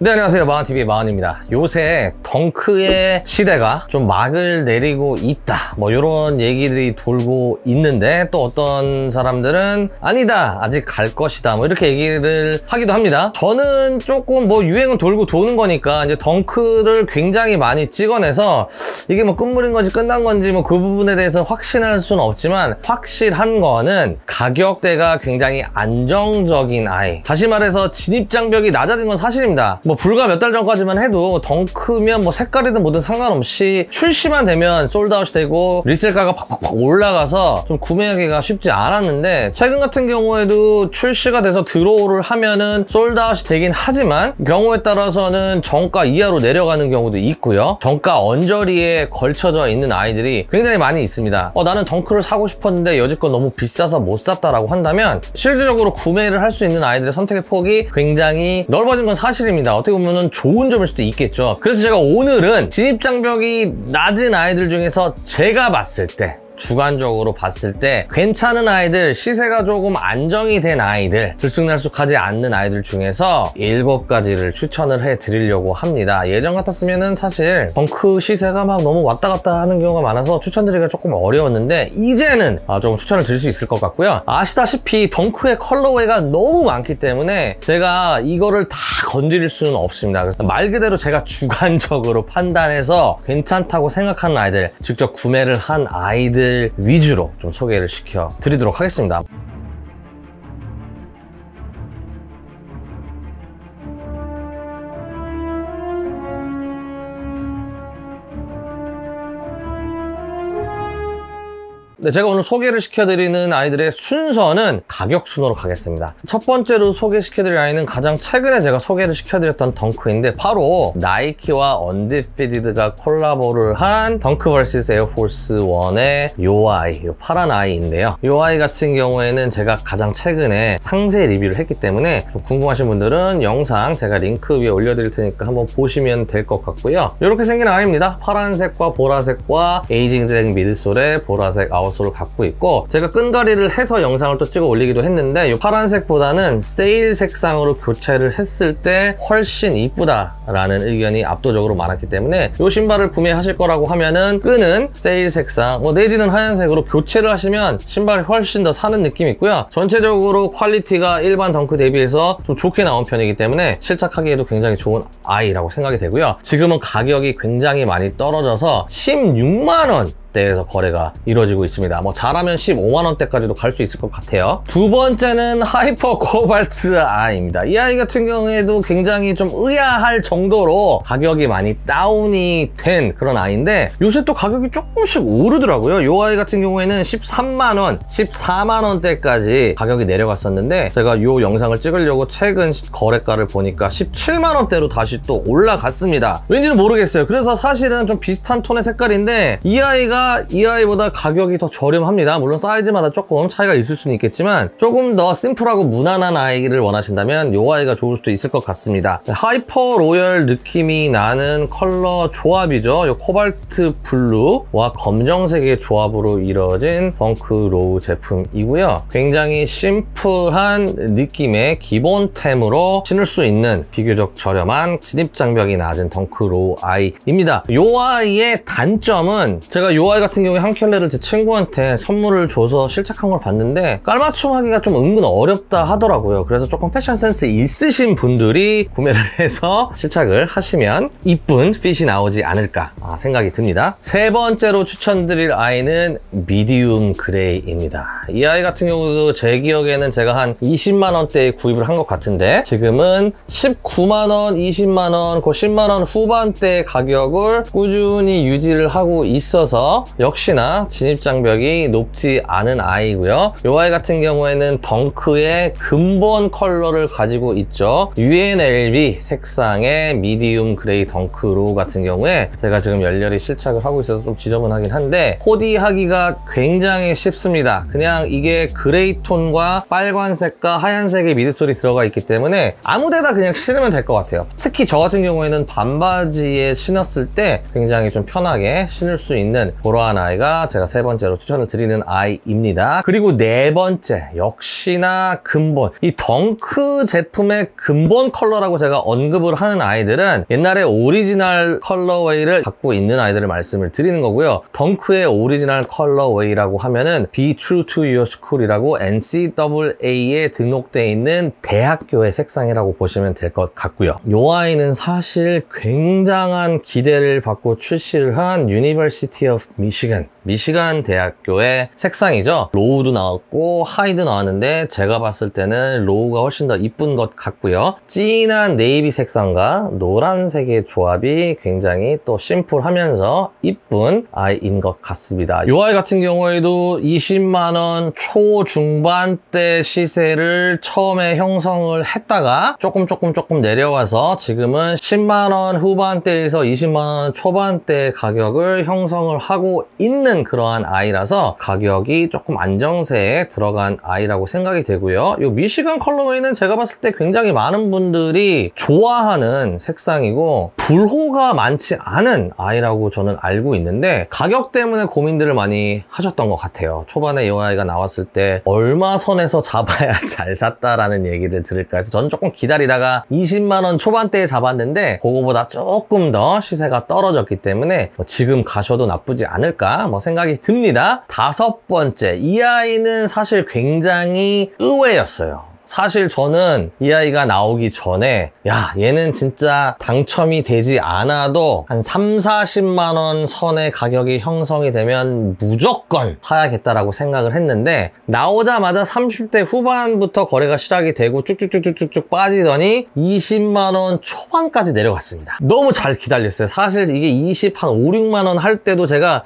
네, 안녕하세요. 마흔TV의 마흔입니다. 요새 덩크의 시대가 좀 막을 내리고 있다, 뭐 이런 얘기들이 돌고 있는데, 또 어떤 사람들은 아니다, 아직 갈 것이다, 뭐 이렇게 얘기를 하기도 합니다. 저는 조금 뭐 유행은 돌고 도는 거니까 이제 덩크를 굉장히 많이 찍어내서 이게 뭐 끝물인 건지 끝난 건지 뭐 그 부분에 대해서 확신할 수는 없지만, 확실한 거는 가격대가 굉장히 안정적인 아이, 다시 말해서 진입장벽이 낮아진 건 사실입니다. 뭐 불과 몇 달 전까지만 해도 덩크면 뭐 색깔이든 뭐든 상관없이 출시만 되면 솔드아웃이 되고 리셀가가 팍팍팍 올라가서 좀 구매하기가 쉽지 않았는데, 최근 같은 경우에도 출시가 돼서 드로우를 하면은 솔드아웃이 되긴 하지만 경우에 따라서는 정가 이하로 내려가는 경우도 있고요. 정가 언저리에 걸쳐져 있는 아이들이 굉장히 많이 있습니다. 나는 덩크를 사고 싶었는데 여지껏 너무 비싸서 못 샀다라고 한다면 실질적으로 구매를 할 수 있는 아이들의 선택의 폭이 굉장히 넓어진 건 사실입니다. 어떻게 보면 좋은 점일 수도 있겠죠. 그래서 제가 오늘은 진입장벽이 낮은 아이들 중에서 제가 봤을 때, 주관적으로 봤을 때 괜찮은 아이들, 시세가 조금 안정이 된 아이들, 들쑥날쑥하지 않는 아이들 중에서 7가지를 추천을 해드리려고 합니다. 예전 같았으면은 사실 덩크 시세가 막 너무 왔다 갔다 하는 경우가 많아서 추천드리기가 조금 어려웠는데, 이제는 조금 추천을 드릴 수 있을 것 같고요. 아시다시피 덩크의 컬러웨이가 너무 많기 때문에 제가 이거를 다 건드릴 수는 없습니다. 그래서 말 그대로 제가 주관적으로 판단해서 괜찮다고 생각하는 아이들, 직접 구매를 한 아이들 위주로 좀 소개를 시켜 드리도록 하겠습니다. 네, 제가 오늘 소개를 시켜드리는 아이들의 순서는 가격 순으로 가겠습니다. 첫 번째로 소개시켜드릴 아이는 가장 최근에 제가 소개를 시켜드렸던 덩크인데, 바로 나이키와 언디피디드가 콜라보를 한 덩크 vs 에어포스 1의 요 아이, 요 파란 아이인데요. 요 아이 같은 경우에는 제가 가장 최근에 상세 리뷰를 했기 때문에 좀 궁금하신 분들은 영상 제가 링크 위에 올려드릴 테니까 한번 보시면 될 것 같고요. 이렇게 생긴 아이입니다. 파란색과 보라색과 에이징 미드솔의 보라색 아웃 소를 갖고 있고, 제가 끈가리를 해서 영상을 또 찍어 올리기도 했는데, 이 파란색보다는 세일 색상으로 교체를 했을 때 훨씬 이쁘다라는 의견이 압도적으로 많았기 때문에 이 신발을 구매하실 거라고 하면은 끈은 세일 색상, 내지는 하얀색으로 교체를 하시면 신발이 훨씬 더 사는 느낌이 있고요. 전체적으로 퀄리티가 일반 덩크 대비해서 좀 좋게 나온 편이기 때문에 실착하기에도 굉장히 좋은 아이라고 생각이 되고요. 지금은 가격이 굉장히 많이 떨어져서 16만 원 대에서 거래가 이루어지고 있습니다. 뭐 잘하면 15만 원대까지도 갈 수 있을 것 같아요. 두 번째는 하이퍼 코발트 아이입니다. 이 아이 같은 경우에도 굉장히 좀 의아할 정도로 가격이 많이 다운이 된 그런 아이인데, 요새 또 가격이 조금씩 오르더라고요. 이 아이 같은 경우에는 13만 원, 14만 원대까지 가격이 내려갔었는데, 제가 이 영상을 찍으려고 최근 거래가를 보니까 17만 원대로 다시 또 올라갔습니다. 왠지는 모르겠어요. 그래서 사실은 좀 비슷한 톤의 색깔인데, 이 아이가 이 아이보다 가격이 더 저렴합니다. 물론 사이즈마다 조금 차이가 있을 수는 있겠지만, 조금 더 심플하고 무난한 아이를 원하신다면 이 아이가 좋을 수도 있을 것 같습니다. 하이퍼 로열 느낌이 나는 컬러 조합이죠. 이 코발트 블루와 검정색의 조합으로 이루어진 덩크 로우 제품이고요. 굉장히 심플한 느낌의 기본템으로 신을 수 있는 비교적 저렴한 진입장벽이 낮은 덩크 로우 아이입니다. 이 아이의 단점은, 제가 이 아이 같은 경우에 한 켤레를 제 친구한테 선물을 줘서 실착한 걸 봤는데, 깔맞춤 하기가 좀 은근 어렵다 하더라고요. 그래서 조금 패션 센스 있으신 분들이 구매를 해서 실착을 하시면 이쁜 핏이 나오지 않을까 생각이 듭니다. 세 번째로 추천드릴 아이는 미디움 그레이입니다. 이 아이 같은 경우도 제 기억에는 제가 한 20만 원대에 구입을 한 것 같은데, 지금은 19만 원, 20만 원, 그 10만 원 후반대 가격을 꾸준히 유지를 하고 있어서 역시나 진입장벽이 높지 않은 아이고요. 이 아이 같은 경우에는 덩크의 근본 컬러를 가지고 있죠. UNLV 색상의 미디움 그레이 덩크 로우 같은 경우에 제가 지금 열렬히 실착을 하고 있어서 좀 지저분하긴 한데, 코디하기가 굉장히 쉽습니다. 그냥 이게 그레이 톤과 빨간색과 하얀색의 미드솔이 들어가 있기 때문에 아무데나 그냥 신으면 될 것 같아요. 특히 저 같은 경우에는 반바지에 신었을 때 굉장히 좀 편하게 신을 수 있는 그러한 아이가 제가 세 번째로 추천을 드리는 아이입니다. 그리고 네 번째, 역시나 근본. 이 덩크 제품의 근본 컬러라고 제가 언급을 하는 아이들은 옛날에 오리지널 컬러웨이를 갖고 있는 아이들을 말씀을 드리는 거고요. 덩크의 오리지널 컬러웨이라고 하면은 Be True to Your School이라고 NCAA에 등록되어 있는 대학교의 색상이라고 보시면 될 것 같고요. 이 아이는 사실 굉장한 기대를 받고 출시를 한 University of Michigan, 미시간 대학교의 색상이죠. 로우도 나왔고 하이도 나왔는데 제가 봤을 때는 로우가 훨씬 더 이쁜 것 같고요. 진한 네이비 색상과 노란색의 조합이 굉장히 또 심플하면서 이쁜 아이인 것 같습니다. 이 아이 같은 경우에도 20만 원 초중반대 시세를 처음에 형성을 했다가 조금 내려와서 지금은 10만 원 후반대에서 20만 원 초반대 가격을 형성을 하고 있는 그러한 아이라서 가격이 조금 안정세에 들어간 아이라고 생각이 되고요. 이 미시간 컬러웨이는 제가 봤을 때 굉장히 많은 분들이 좋아하는 색상이고 불호가 많지 않은 아이라고 저는 알고 있는데 가격 때문에 고민들을 많이 하셨던 것 같아요. 초반에 이 아이가 나왔을 때 얼마 선에서 잡아야 잘 샀다라는 얘기를 들을까 해서 저는 조금 기다리다가 20만 원 초반대에 잡았는데 그거보다 조금 더 시세가 떨어졌기 때문에 지금 가셔도 나쁘지 않을까 생각이 듭니다. 다섯 번째, 이 아이는 사실 굉장히 의외였어요. 사실 저는 이 아이가 나오기 전에 야, 얘는 진짜 당첨이 되지 않아도 한 30~40만 원 선의 가격이 형성이 되면 무조건 사야겠다라고 생각을 했는데 나오자마자 30대 후반부터 거래가 시작이 되고 쭉쭉쭉쭉쭉 빠지더니 20만 원 초반까지 내려갔습니다. 너무 잘 기다렸어요. 사실 이게 20, 한 5, 6만 원 할 때도 제가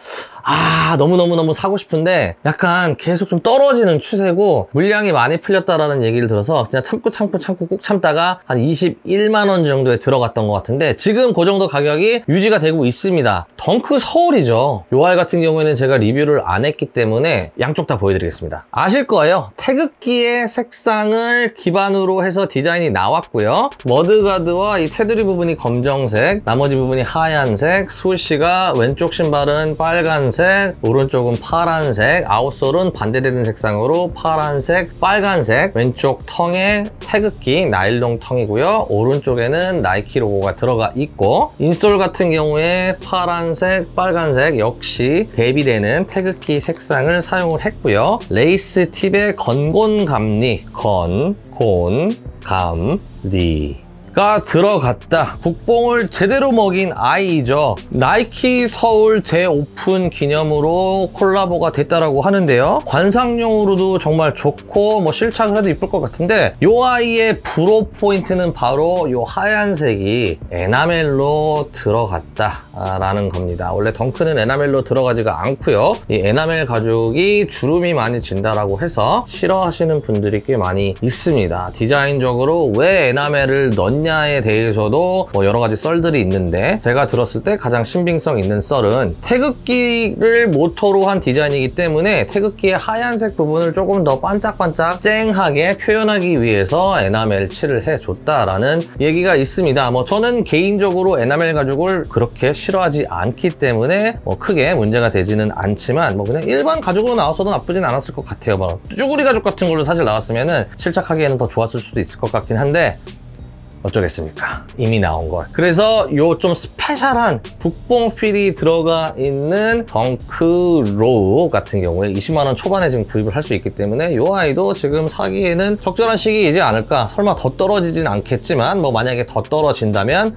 너무너무 사고 싶은데 약간 계속 좀 떨어지는 추세고 물량이 많이 풀렸다라는 얘기를 들어서 진짜 참고 꾹 참다가 한 21만 원 정도에 들어갔던 것 같은데 지금 그 정도 가격이 유지가 되고 있습니다. 덩크 서울이죠. 이 아이 같은 경우에는 제가 리뷰를 안 했기 때문에 양쪽 다 보여드리겠습니다. 아실 거예요. 태극기의 색상을 기반으로 해서 디자인이 나왔고요. 머드가드와 이 테두리 부분이 검정색, 나머지 부분이 하얀색, 스위시가 왼쪽 신발은 빨간색, 오른쪽은 파란색, 아웃솔은 반대되는 색상으로 파란색, 빨간색, 왼쪽 텅에 태극기 나일론 텅이고요. 오른쪽에는 나이키 로고가 들어가 있고 인솔 같은 경우에 파란색, 빨간색 역시 대비되는 태극기 색상을 사용을 했고요. 레이스 팁에 건곤감리, 건곤감리 가 들어갔다. 국뽕을 제대로 먹인 아이죠. 나이키 서울 재오픈 기념으로 콜라보가 됐다라고 하는데요. 관상용으로도 정말 좋고 실착을 해도 이쁠 것 같은데 이 아이의 불호 포인트는 바로 이 하얀색이 에나멜로 들어갔다라는 겁니다. 원래 덩크는 에나멜로 들어가지가 않고요. 이 에나멜 가죽이 주름이 많이 진다라고 해서 싫어하시는 분들이 꽤 많이 있습니다. 디자인적으로 왜 에나멜을 넣냐 에 대해서도 여러 가지 썰들이 있는데 제가 들었을 때 가장 신빙성 있는 썰은 태극기를 모토로 한 디자인이기 때문에 태극기의 하얀색 부분을 조금 더 반짝반짝 쨍하게 표현하기 위해서 에나멜 칠을 해줬다라는 얘기가 있습니다. 저는 개인적으로 에나멜 가죽을 그렇게 싫어하지 않기 때문에 크게 문제가 되지는 않지만 그냥 일반 가죽으로 나왔어도 나쁘진 않았을 것 같아요. 쭈구리 가죽 같은 걸로 사실 나왔으면 실착하기에는 더 좋았을 수도 있을 것 같긴 한데 어쩌겠습니까? 이미 나온 걸. 그래서 요 좀 스페셜한 국뽕 필이 들어가 있는 덩크 로우 같은 경우에 20만 원 초반에 지금 구입을 할 수 있기 때문에 요 아이도 지금 사기에는 적절한 시기이지 않을까. 설마 더 떨어지진 않겠지만 만약에 더 떨어진다면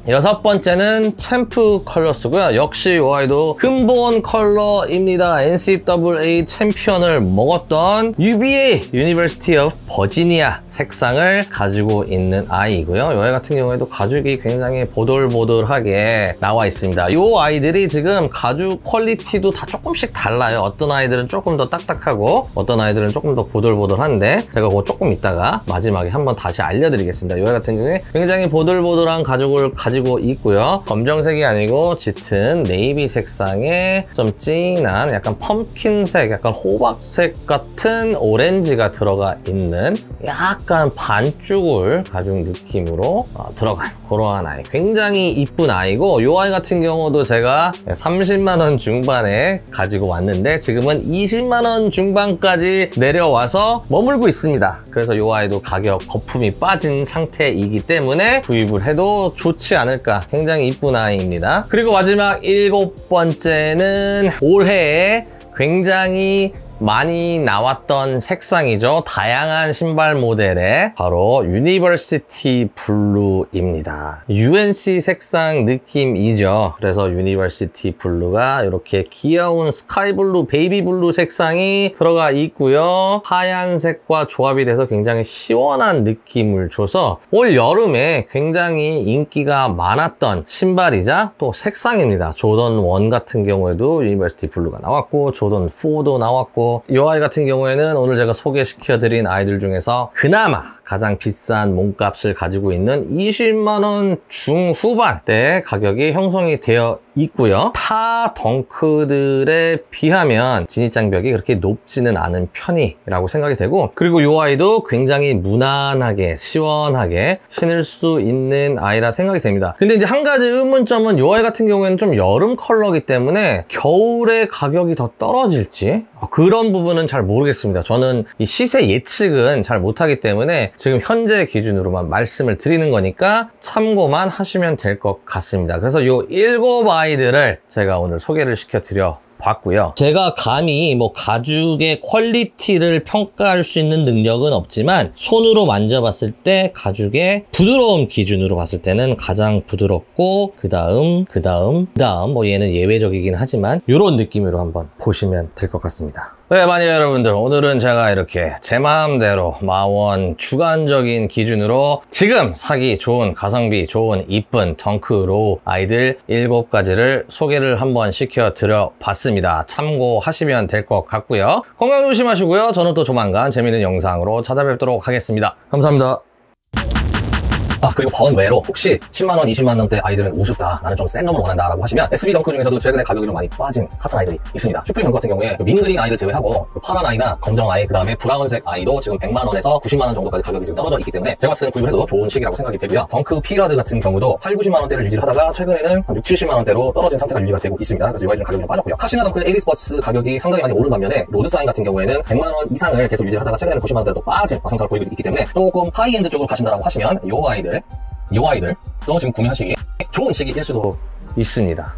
여섯 번째는 챔프 컬러스고요. 역시 이 아이도 근본 컬러입니다. NCAA 챔피언을 먹었던 UVA, University of Virginia 색상을 가지고 있는 아이고요. 이 아이 같은 경우에도 가죽이 굉장히 보들보들하게 나와 있습니다. 이 아이들이 지금 가죽 퀄리티도 다 조금씩 달라요. 어떤 아이들은 조금 더 딱딱하고 어떤 아이들은 조금 더 보들보들한데 제가 그거 조금 이따가 마지막에 한번 다시 알려드리겠습니다. 이 아이 같은 경우에 굉장히 보들보들한 가죽을 가지고 있고요. 검정색이 아니고 짙은 네이비 색상에 좀 진한 약간 펌킨색, 약간 호박색 같은 오렌지가 들어가 있는 약간 반쭈글 가죽 느낌으로 들어간 그러한 아이, 굉장히 이쁜 아이고, 이 아이 같은 경우도 제가 30만원 중반에 가지고 왔는데 지금은 20만원 중반까지 내려와서 머물고 있습니다. 그래서 이 아이도 가격 거품이 빠진 상태이기 때문에 구입을 해도 좋지 않을까. 굉장히 이쁜 아이입니다. 그리고 마지막 7번째는 올해에 굉장히 많이 나왔던 색상이죠. 다양한 신발 모델의 바로 유니버시티 블루입니다. UNC 색상 느낌이죠. 그래서 유니버시티 블루가 이렇게 귀여운 스카이 블루, 베이비 블루 색상이 들어가 있고요. 하얀색과 조합이 돼서 굉장히 시원한 느낌을 줘서 올 여름에 굉장히 인기가 많았던 신발이자 또 색상입니다. 조던 1 같은 경우에도 유니버시티 블루가 나왔고, 조던 4도 나왔고, 이 아이 같은 경우에는 오늘 제가 소개시켜드린 아이들 중에서 그나마 가장 비싼 몸값을 가지고 있는 20만원 중후반대 가격이 형성이 되어 있고요. 타 덩크들에 비하면 진입장벽이 그렇게 높지는 않은 편이라고 생각이 되고, 그리고 이 아이도 굉장히 무난하게 시원하게 신을 수 있는 아이라 생각이 됩니다. 근데 이제 한 가지 의문점은 이 아이 같은 경우에는 좀 여름 컬러이기 때문에 겨울에 가격이 더 떨어질지 그런 부분은 잘 모르겠습니다. 저는 이 시세 예측은 잘 못하기 때문에 지금 현재 기준으로만 말씀을 드리는 거니까 참고만 하시면 될 것 같습니다. 그래서 이 7아이들을 제가 오늘 소개를 시켜드려 봤고요. 제가 감히 뭐 가죽의 퀄리티를 평가할 수 있는 능력은 없지만 손으로 만져봤을 때 가죽의 부드러움 기준으로 봤을 때는 가장 부드럽고 그 다음 뭐 얘는 예외적이긴 하지만 이런 느낌으로 한번 보시면 될 것 같습니다. 네, 마니아 여러분들, 오늘은 제가 이렇게 제 마음대로 마원 주관적인 기준으로 지금 사기 좋은, 가성비 좋은, 이쁜 덩크로우 아이들 7가지를 소개를 한번 시켜드려 봤습니다. 참고하시면 될 것 같고요. 건강 조심하시고요. 저는 또 조만간 재밌는 영상으로 찾아뵙도록 하겠습니다. 감사합니다. 그리고 번외로 혹시 10만원, 20만원대 아이들은 우습다, 나는 좀 센 놈을 원한다 라고 하시면 SB 덩크 중에서도 최근에 가격이 좀 많이 빠진 핫한 아이들이 있습니다. 슈프림 덩크 같은 경우에 민그린 아이를 제외하고 파란 아이나 검정 아이, 그 다음에 브라운색 아이도 지금 100만원에서 90만원 정도까지 가격이 지금 떨어져 있기 때문에 제가 봤을 때는 구입을 해도 좋은 시기라고 생각이 되고요. 덩크 피라드 같은 경우도 8, 90만원대를 유지를 하다가 최근에는 한 6, 70만원대로 떨어진 상태가 유지가 되고 있습니다. 그래서 이 아이 좀 가격이 좀 빠졌고요. 카시나 덩크의 에이리스포츠 가격이 상당히 많이 오른 반면에 로드사인 같은 경우에는 100만원 이상을 계속 유지를 하다가 최근에는 90만원대로 또 빠진 형상을 보이고 있기 때문에 조금 하이엔드 쪽으로 가신다라고 하시면 이 아이들 또 지금 구매하시기 좋은 시기일 수도 있습니다.